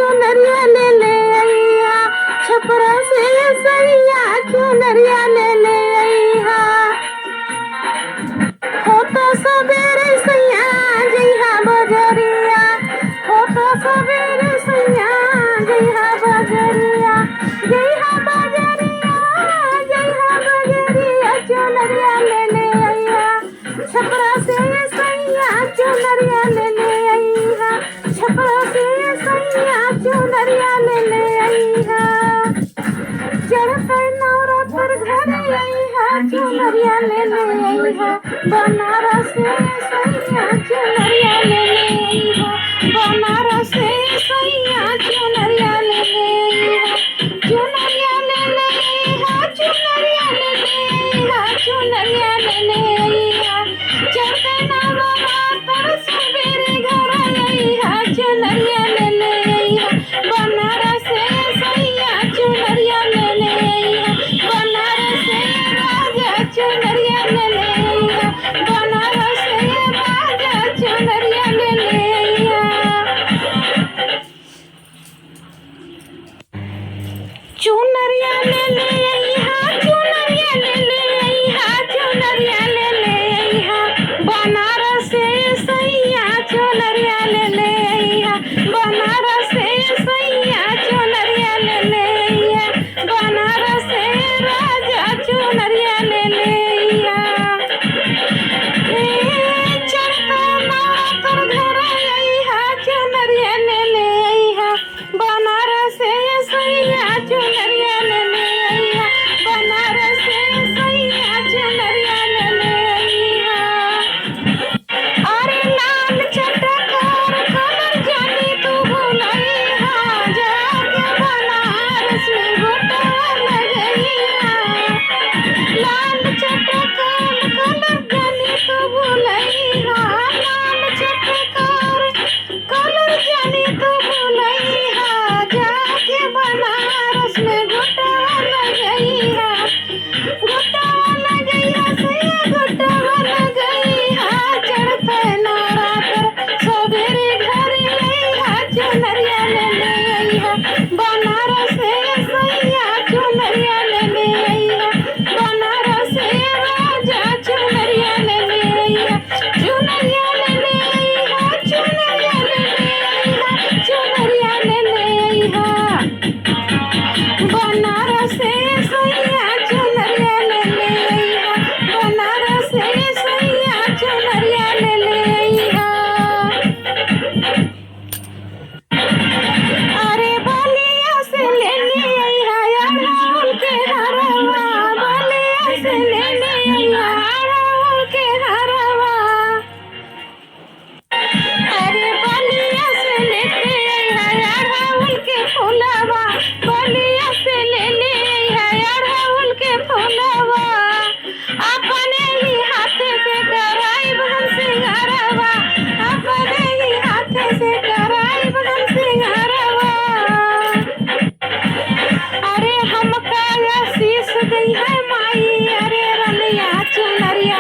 चुनरिया ले ले अइहा छपरा से सैया चुनरिया ले ले अइहा हो तो सबेरे सैया जइहा बजरिया हो तो सबेरे सैया जइहा बजरिया चुनरिया ले ले अइहा छपरा से सैया चुनरिया ले ले अइहा छपरा से सैया चुनरिया ले ले अइहा चढ़ते नवरात्र घरे अइहा चुनरिया ले ले अइहा बनारस से सैया चुनरिया ले ले अइहा बनारस से सैया चुनरिया ले ले अइहा चुनरिया ले ले अइहा चुनरिया ले ले अइहा चुनरिया ले ले अइहा चढ़ते नवरात्र सबेरे घर अइहा चुनरिया ले ले अइहा बनारस से सैया चुनरिया ले ले अइहा बनारस से राजा चुनरिया ले ले अइहा बनारस से राजा चुनरिया ले ले अइहा चुनरिया ले ले अइहा चुनरिया ले ले अइहा चुनरिया ले ले अइहा बनारस से सैया चुनरिया ले ले अइहा बनारस से सैया चुनरिया ले ले अइहा बनारस से राजा चुनरिया ले ले अइहा चढ़ता नवरात्र घर अइहा चुनरिया ले ले अइहा बनारस से सैया चुनरिया ले ले अइहा बनारस से सैया चुनरिया ले ले अइहा अरे लाल चटकार कलर जानी तू भुलइहा जाके बनारस में गोटा लगइहा लाल चटकार कलर जानी तू भुलइहा लाल चटकार कलर जानी तू भुलइहा जाके बनारस में गोटा लगइहा सैया गोटा लगइहा चढ़ते नवरात्र सबेरे घरे अइहा चुनरिया ले ले अइहा बनारस से सैया चुनरिया ले ले अइहा बनारस से राजा चुनरिया ले ले अइहा चुनरिया ले ले अइहा चुनरिया ले ले अइहा चुनरिया ले ले अइहा बनारस से सैया चुनरिया ले ले अइहा बनारस से सैया चुनरिया ले ले अइहा अरे बलिया से ले ले अइहा अड़हुल के हरवा बलिया से ले ले अइहा अड़हुल के हरवा अरे बलिया से लेके अइहा अड़हुल के फूलवा बलिया से ले ले अइहा अड़हुल के फूलवा अपने ही हाथे से कराइब हम सिंगारवा अपने ही हाथे से कराइब हम सिंगारवा अरे हमका आशीष दी है माई अरे रलिया चुनरिया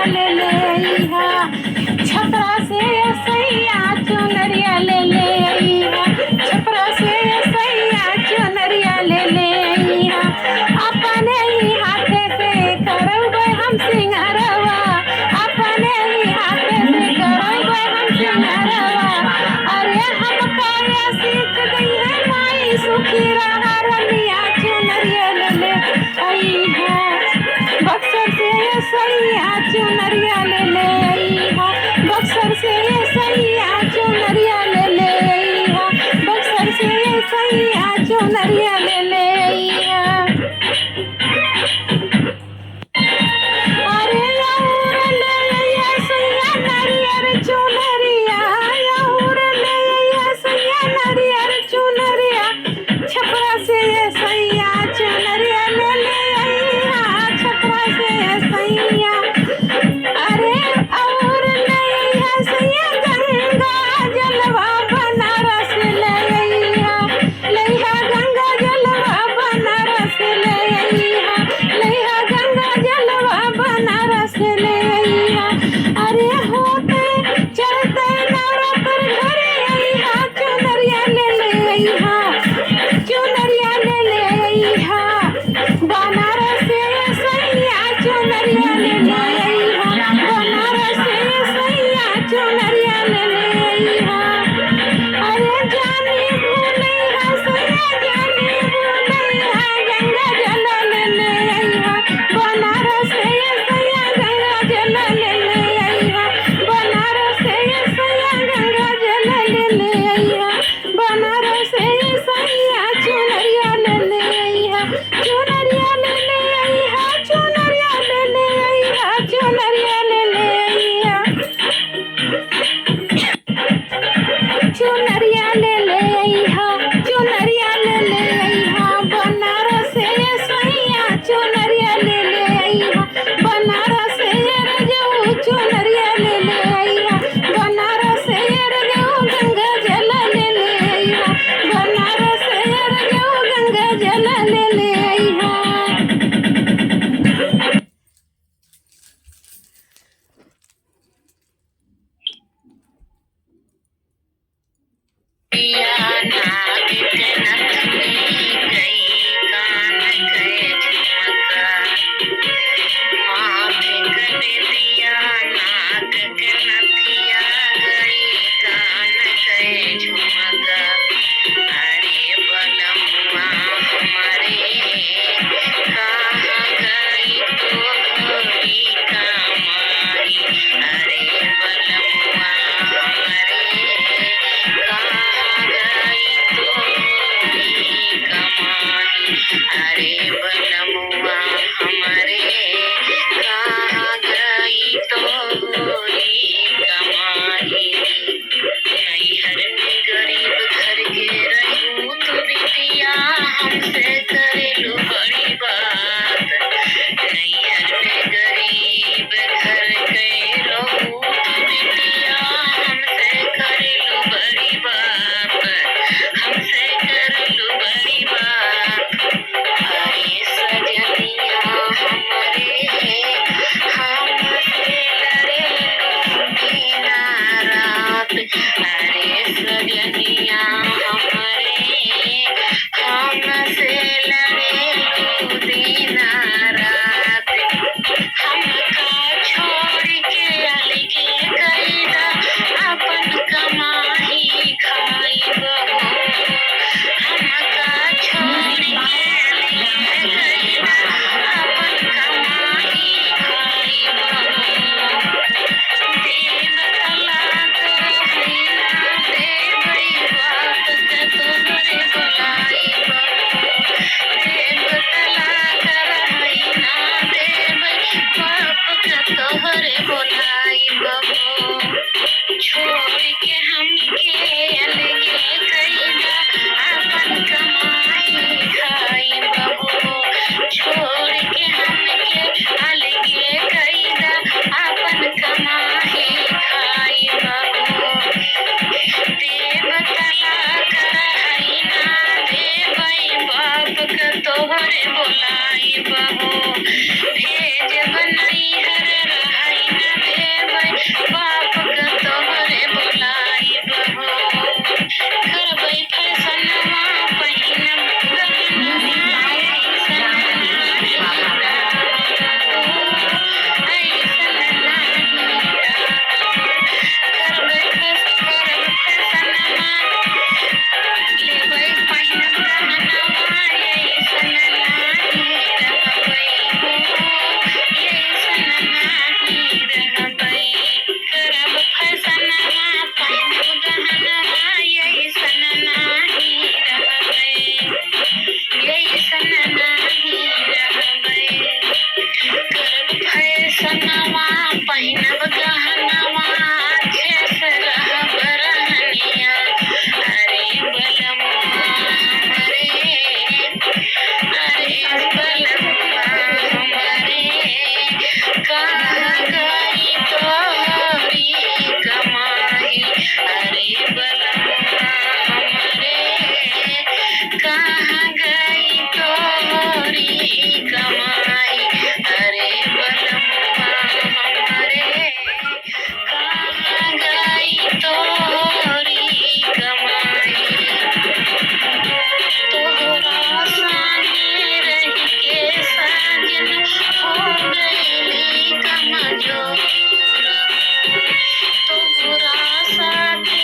तोहरे बोलाई बहो छोड़ के हमके अलगे कईदा अपन कमाई खाई बहो छोड़ के हमके अलगे कईदा अपन कमाई खाई बहो देव तलाक रही ना देवई बाप का तोहरे बोलाई बहो भेज बनई हर रही ना देवई बाप का तोहरे बोलाई बहो करबै फैसनवा पहिनब गहनवा ऐसन नाही ऐसन नाही करबै फैसनवा लेबै पहिनब गहनवा ऐसन नाही रहबै हो ऐसन नाही रहबै करब फैसनवा पहिनब गहनवा ऐसन नाही रहबै ऐसन नाही रहबै करब फैसनवा पहिनब गहनवा अच्छे से रहब रहनिया अरे बलमुआ हमरे अरे बलमुआ हमरे कहाँ गई तोहरी कमाई अरे बलमुआ हमरे कहाँ गई तोहरी कमाई अरे बलमुआ हमरे कहाँ गई तोहरी कमाई तोहरा संगे रही के साजन हो गईली कमजोर तोहरा साथे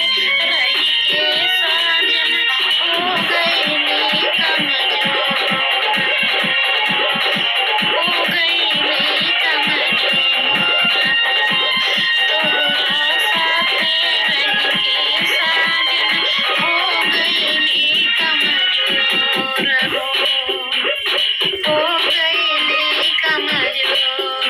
रही के साजन हो गईली कमजोर हो गईली कमजोर तोहरा साथे रही के साजन हो गईली कमजोर हो गईली कमजोर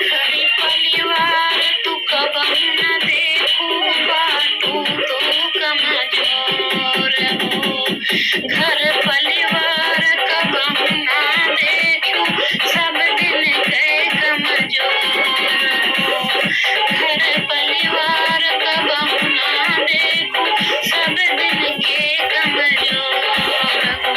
घरी परिवार तू कबहू न देखू बाटू तू कमजोर हो घर परिवार कबहू न देखू सब दिन के कमजोर हो घर परिवार कबहू न देखू सब दिन के कमजोर हो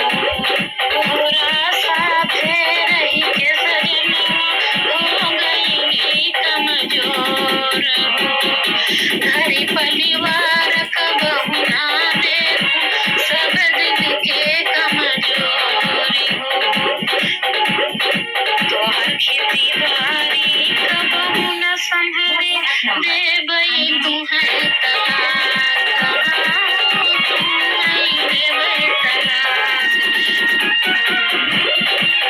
तोहरा साथे रही के सजनवा हो गईली कमजोर हो घरी परिवार कबहू ना देखू सब दिन के कमजोरी हो तोहर खेती बाड़ी कबहू न संभरे देबै तुहै तलाक तुहै देबै तलाक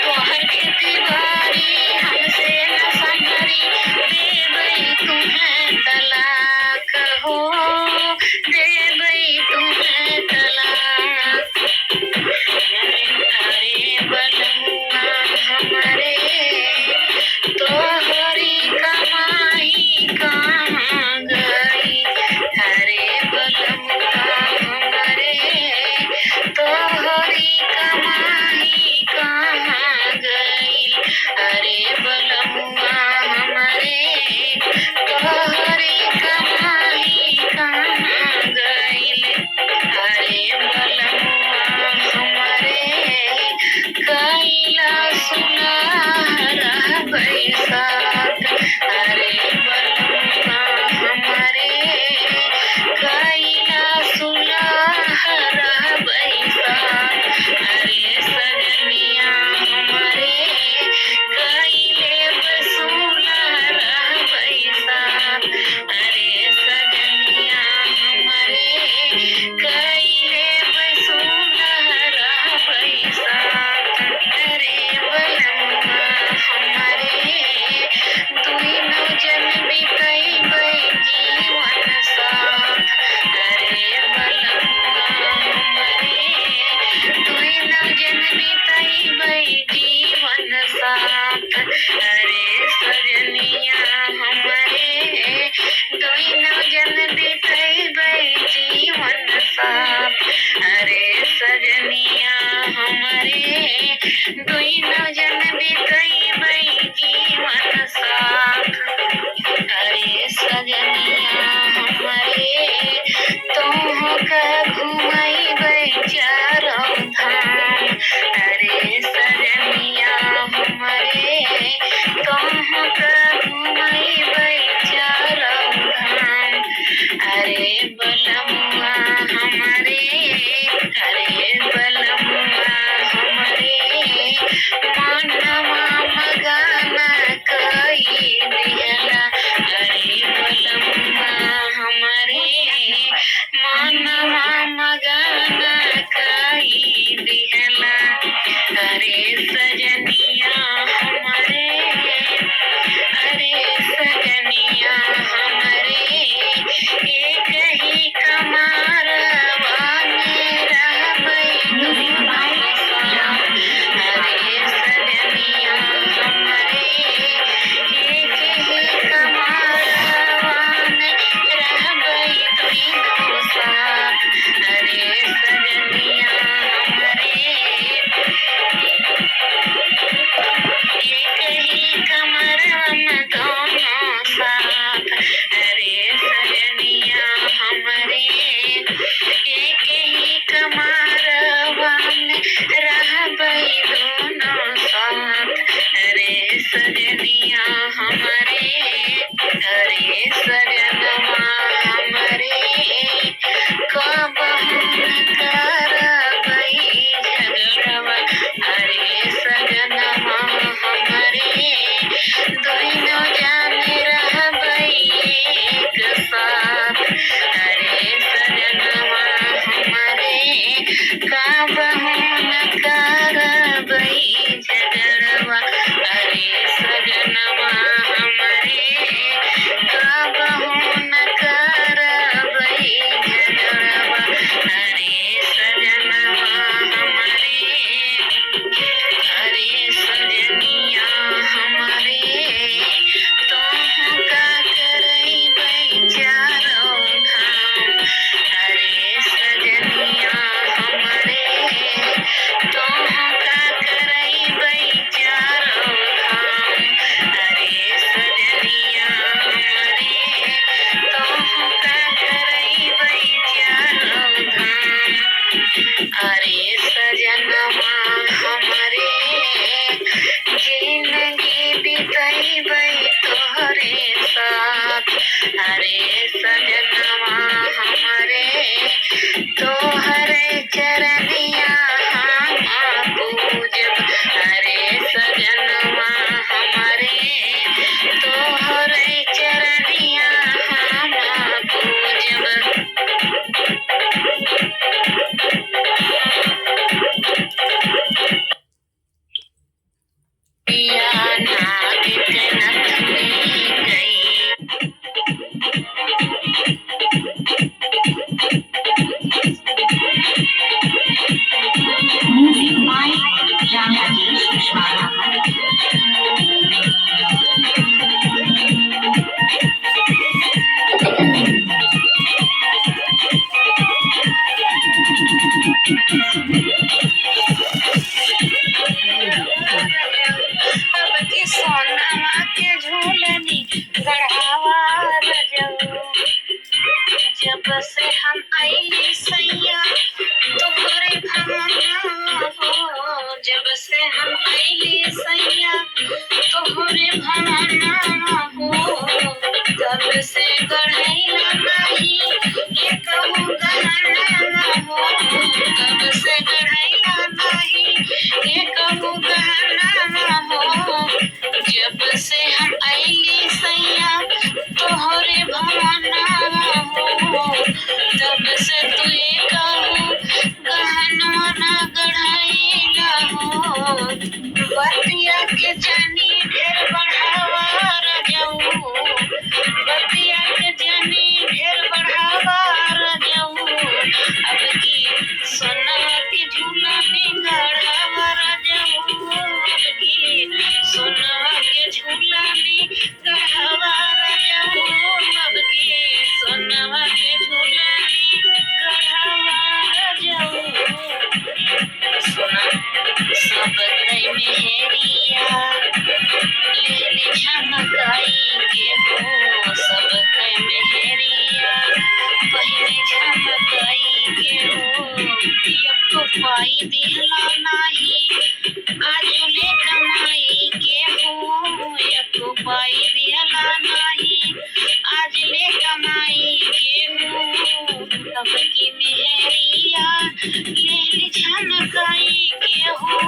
तोहर खेती बाड़ी हमसे न संभरी देबै तुहै तलाक सजनिया हमारे दुइनो जन बितैबै जीवन साथ। अरे सजनिया हमारे तोहके घुमैबै चारो धाम। अरे सजनिया हमारे तोहके घुमैबै चारो धाम। अरे बलमुआ हमारे, अरे बलमुआ हमारे मनवा मगन कई दिहला। अरे बलमुआ हमारे मनवा मगन कई दिहला। अरे सजनिया हमारे, अरे सजनिया हमारे एक ही कमरवा में रहबै दुइनो साथ। अरे सजनिया हमारे एक ही कमरवा में रहबै दुइनो साथ। अरे सजनिया हमारे एक ही कमरवा में दोनों साथ। अरे सजनिया हमारे एक ही कमरवा में रहबै दोनों साथ। अरे सजनिया हमारे, अरे सजनवा हमारे कबहू न करबै झगड़वा। अरे सजनवा हमारे दुइनो जाने रहबै एक साथ। अरे सजनवा हमारे कबहू न करबै झगड़वा। अरे सजनवा हमारे कबहू न करबै झगड़वा। अरे सजनवा हमारे, अरे सजनिया हमारे तोहका करैबै चारो धाम। अरे सजनिया हमारे तोहका करैबै चारो धाम। अरे सजनिया हमारे तोहका करैबै चारो धाम। अरे सजनवा हमारे जिंदगी बितैबै तोहरे साथ। अरे सजनवा हमारे तोहरे चरनिया हम पूजब। अरे सजनवा हमारे तोहरे चरनिया हम पूजब। पिया नाग के नथनी गई। Music by Ramesh Kushwaha. अब की सोनावा के झूलनी गढ़ावा रजऊ। जब से हम आइली सैया तोहरे भवनवा हो। जब से हम आइली सैया तोहरे भवनवा हो। तब से गढ़ैला नाही एकहु गहनवा हो। तब से गढ़ैला नाही एकहु गहनवा हो। जब से हम आइली सैया तोहरे भवनवा हो। तब से तू एकहु गहनवा ना गढ़ैला हो। बतिया के जानी ढेर बढ़ावा रजऊ। बतिया के जानी ढेर बढ़ावा रजऊ। अब की सोनवा के झूलनी गढ़ावा रजऊ। अब की सोनवा के झूलनी गढ़ावा रजऊ। अब की सोनवा के झूलनी गढ़ावा रजऊ। मेहरिया लेली झमकाई के हो सबके मेहरिया पहिने झमकाई के हो एको पाई दिहला नाही आजुले कमाई के हो एको पाई दिहला नाही आजुले कमाई के हो तब की मेहरिया लेली झमकाई के हो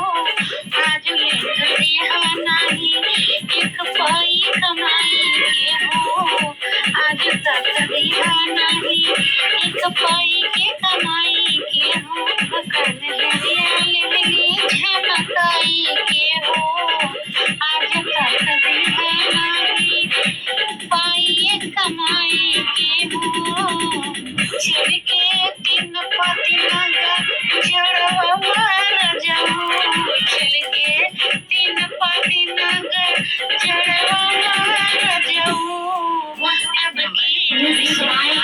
आजुले दिहला नाही एक पाई कमाई के हो आज तक दिया नहीं एक पाई के कमाई के हो मेहरिया लेली झमकाई के हो आज तक दिया नहीं पाई कमाई के हो चल के तीन पति नगा जड़वा जाऊं चल के तीन पति नगा जड़वा जाऊं अब की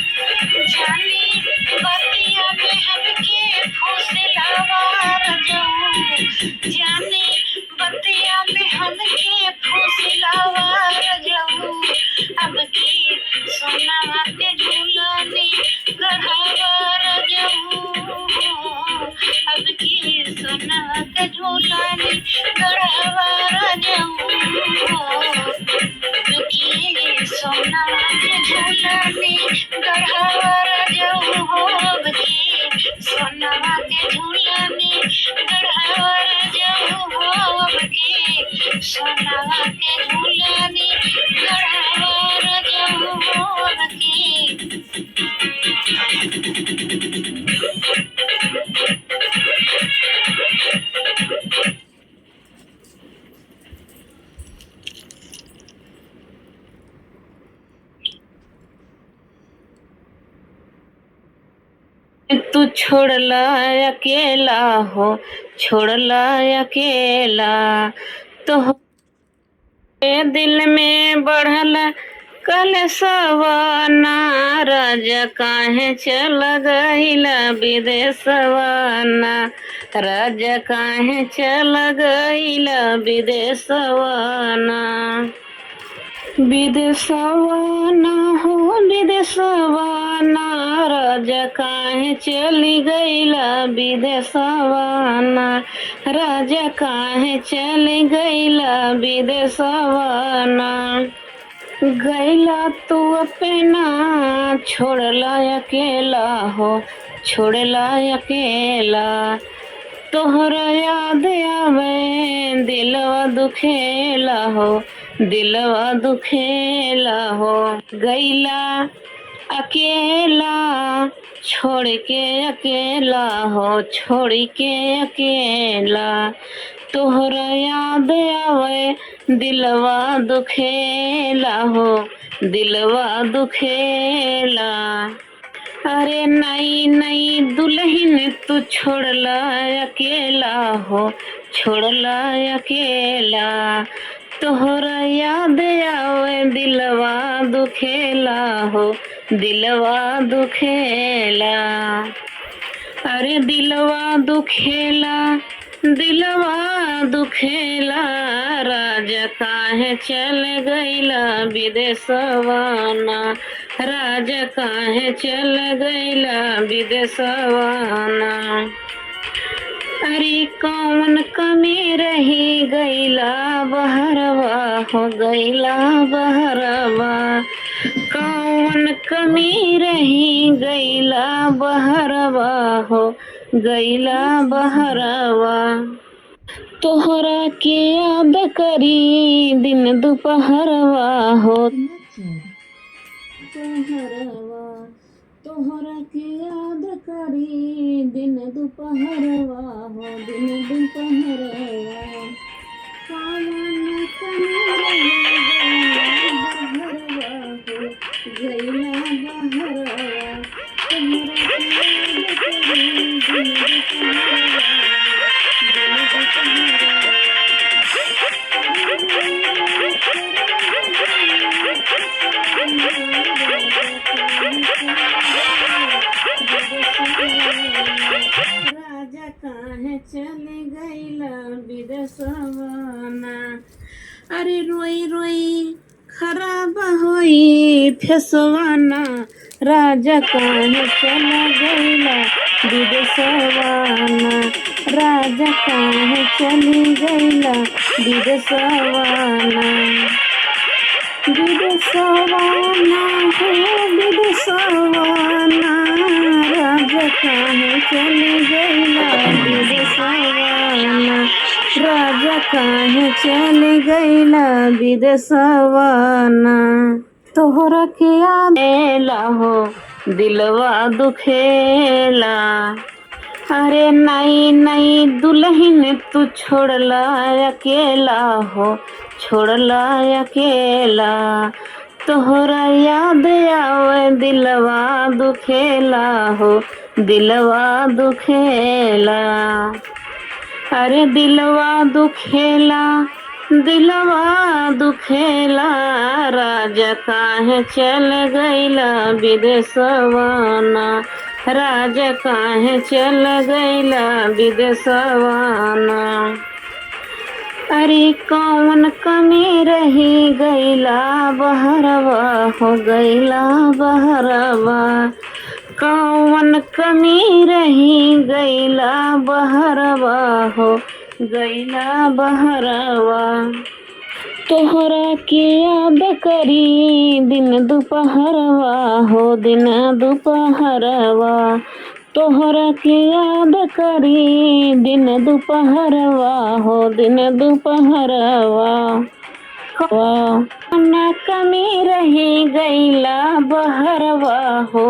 जानी बतिया में हमके फुसलावा जाऊं जानी बतिया में हमके फुसलावा जाऊं अब की सोनावा के झूलानी गढ़ावा जाऊं अब की सोनावा के झूलानी गढ़ावा जाऊं की सोनावा के झूलानी गढ़ावा जाऊं की सोनावा के झूलानी गढ़ावा जाऊं की सोनावा के झूलानी गढ़ावा जाऊं की तू छोड़ला अकेला हो छोड़ला अकेला तो दिल में बढ़ल कल सवाना राजा काहे चल गईला विदेशवाना राजा काहे चल गईला विदेशवाना विदेशवाना हो विदेशवाना राजा काहे चली गईला विदेशवाना राजा काहे चली गईला विदेशवाना गईला तू अपना छोड़ला अकेला हो छोड़ला अकेला तोहरा याद आवे दिलवा दुखेला हो दिलवा दुखेला हो गईला अकेला छोड़ के अकेला हो छोड़ के अकेला तोहरा याद आवे दिलवा दुखेला हो दिलवा दुखेला अरे नई नई दुल्हन तू छोड़ला अकेला हो छोड़ला अकेला तोहरा याद आवे दिलवा दुखेला हो दिलवा दुखेला अरे दिलवा दुखेला दिलवा दुखेला राजा काहे चल गईला विदेशवाना राजा काहे चल गईला विदेशवाना अरे कौन कमी रही गईला बहरवा हो गईला बहरवा कौन कमी रही गईला बहरवा हो गईला बहरवा तोहरा के याद करी दिन दोपहरवा हो तोहरवा तोहरा के याद करी दिन दोपहरवा हो दिन दोपहरवा कौन कमी रही गईला बहरवा हो गईला बहरवा तोहरा के याद करी दिन दोपहरवा दिन दोपहरवा अरे रोई रोई खराब होई फेसवाना राजा काहे चला गईला विदेशवाना राजा काहे चली गईला विदेशवाना विदेशवाना हो विदेशवाना राजा काहे चली गईला विदेशवाना राजा काहे चली गईला विदेशवाना तोहरा के आदेला हो दिलवा दुखेला अरे नहीं नहीं दुल्हन तू छोड़ला अकेला हो छोड़ला अकेला तोहरा याद आवे दिलवा दुखेला हो दिलवा दुखेला अरे दिलवा दुखेला दिलवा दुखेला राजा काहे चल गईला विदेशवाना राजा काहे चल गईला विदेशवाना अरे कौन कमी रही गईला बहरवा हो गईला बहरवा कौन कमी रही गईला बहरवा हो गईला बहरवा तोहरा के याद करी दिन दोपहरवा हो दिन दोपहरवा तोहरा के याद करी दिन दोपहरवा हो दिन दोपहरवा ना कमी रही गईला बहरवा हो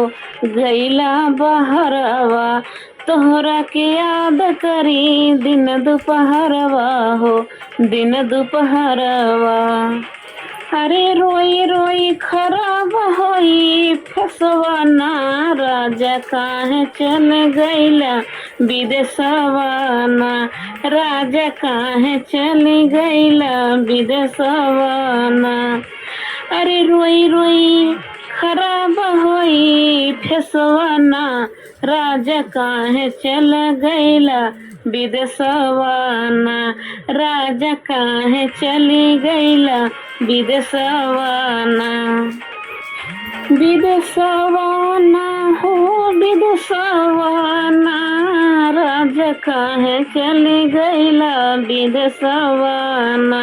गईला बहरवा तोहरा के याद करी दिन दोपहरवा हो दिन दोपहरवा अरे रोई रोई खराब होई फसवाना राजा काहे चल गईला विदेशवाना राजा काहे चल गईला विदेशवाना अरे रोई रोई खराब होई फसवाना राजा काहे चल गईला विदेशवाना राजा काहे चली गईला विदेशवाना विदेशवाना हो विदेशवाना राजा काहे चली गईला विदेशवाना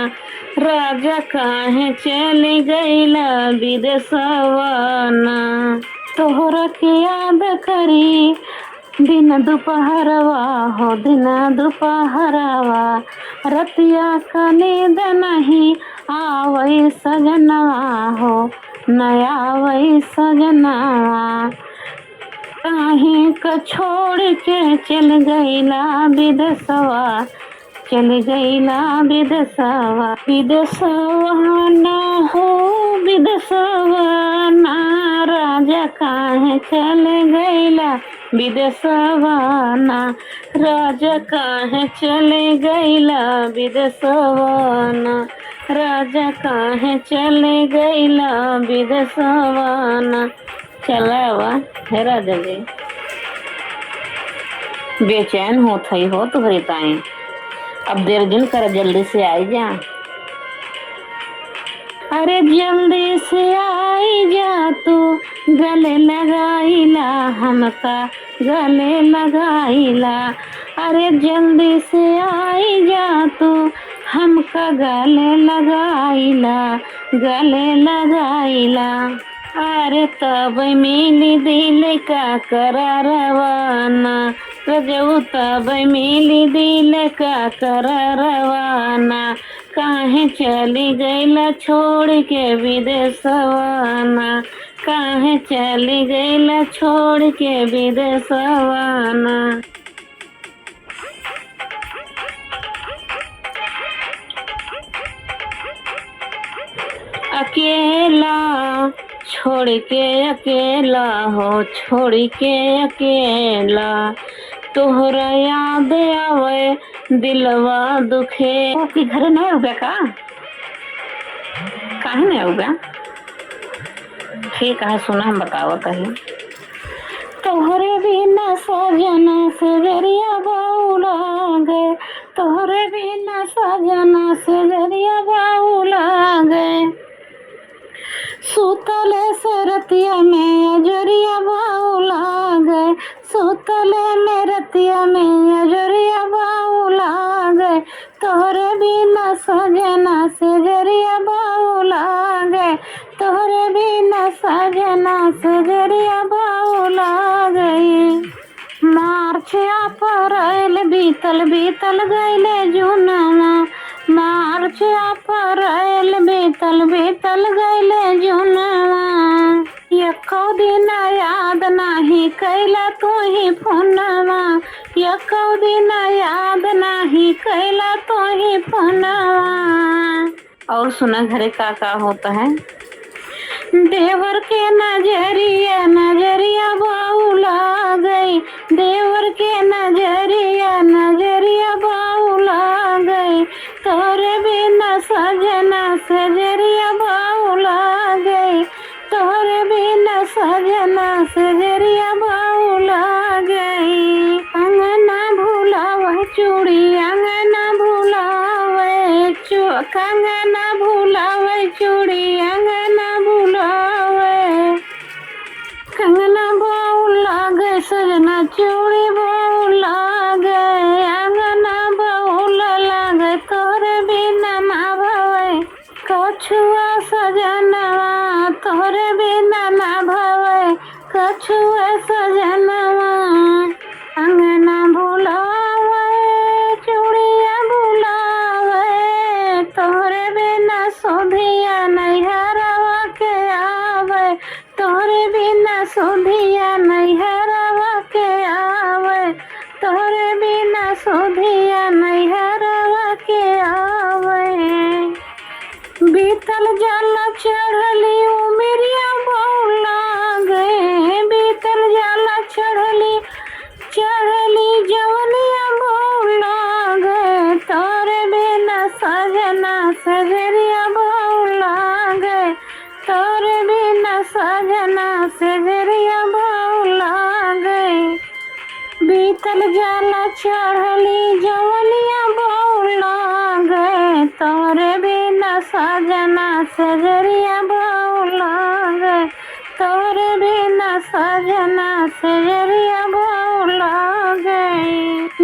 राजा काहे चली गईला विदेशवाना तोहरा के याद करी दिन दोपहरवा हो दिन दोपहरवा रतिया का नींद नहीं आवई सजनवा हो नया आवई सजनवा काहे का छोड़ के चल गईला विदेशवा चल गईला विदेशवा विदेशवाना हो विदेशवाना राजा काहे चल गईला विदेशवाना राजा काहे चले गईला विदेशवाना राजा काहे चले गईला विदेशवाना चलावा है राजा जी बेचैन होत ही हो तुम्हारी ताई अब देर दिन कर जल्दी से आई जा अरे जल्दी से आई जा तू गले लगाईला हमका गले लगाईला अरे जल्दी से आई जा तू हमका गले लगाईला गले लगाईला अरे तब मिली दिल का करारवाना रजऊ तब मिली दिल का करारवाना काहे चली गईला छोड़ के विदेशवाना काहे चली गईला छोड़ के विदेशवाना अकेला छोड़ के अकेला हो छोड़ के अकेला तोहरा याद आवे दिलवा दुखे कि घर नहीं हो गया काहे नहीं हो गया ठीक है सुना हम बतावा कहीं तोहरे बिना सजना सजरिया बाउला गए तोहरे बिना बिना सजना से जरिया बाउला गए सुतले से रतिया में अजरिया बाउला गए सुतले में रतिया में अजरिया बाउला गए तोहरे बिना सजना से जरिया बाउला गए तोहरे बिना सजना से जरिया बाउला गए मार्च अप्रैल बीतल बीतल गईले जूनवा मार्च अप्रैल बीतल बीतल गईले जूनवा एको दिन याद नाही कैला तू ही फोनवा एको दिन याद नाही कैला तू ही फोनवा। और सुना घरे का होता है। देवर के नजरिया नजरिया बाउला गई देवर के नजरिया नजरिया बाउला गई तोरे बिना सजना से जरिया बाउला गई तोरे बिना सजना से जरिया बाउला गई। अंगना भुलावे चूड़ी अंगना भुलावे कंगना भुलावे चूड़ी अंगना भुलावे कंगना बाउला गए सजना चूड़ी बाउला गए अंगना बाउला लागे तोरे बिना ना भवे कछुआ सजनवा तोरे बिना ना भवे कछुआ सजनवा अंगना भुलावे चूड़िया भुलावे तोरे बिना सोधिया नैहरवा के आवे तोरे बिना सोधिया नैहरवा के आवे तोरे बिना सोधिया नैहरवा के आवे। बीतल जाला चढ़ली उमरिया बाउला गए बीतल जाला चढ़ली जवनिया बाउला गए तोरे बिना सजना सजरिया बाउला गए तोरे बिना सजना सजरिया बाउला गए बीतल जाला चढ़ली जवनिया बाउला गए तोरे बिना सजना सजरिया बाउला गए तोरे बिना सजना सजरिया बाउला गए।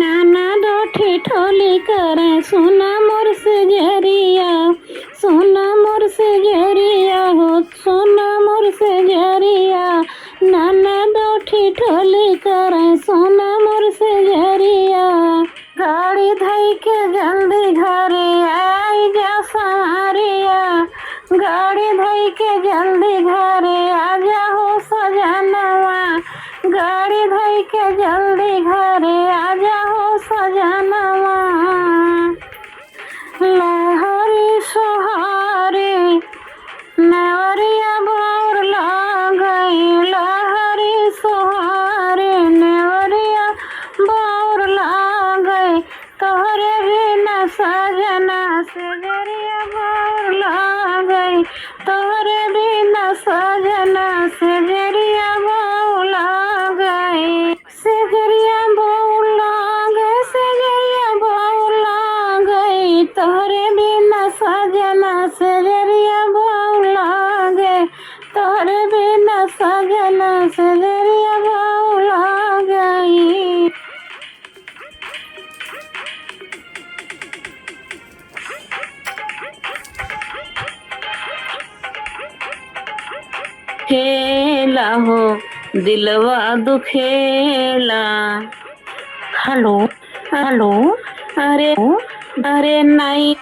नाना दोठी ठोली करे सोना मोर सजरिया सोना मोर सजरिया हो सोना मोर सजरिया नाना दोठी ठोली करे सोना मोर सजरिया गाड़ी धई के जल्दी घरे आई जा सवारिया गाड़ी धई के जल्दी घरे आ जाओ सजनवा गाड़ी धई के जल्दी घरे आ जाओ सजनवा। लहरी सोहारी नेवरिया बाउर गई लहरी सोहारी नेवरिया बाउर गई तोहरे बिना सजना सजरिया बाउर गई तोहरे बिना सजना सजरिया बाउर गई सजरिया बाउर गई सजरिया बाउर गई तोहरे बिना सजना सजरिया बाउर गई तोहरे बिना सजना सजरिया बाउर गई। खेला हो दिलवा दुखेला। हेलो हेलो अरे नहीं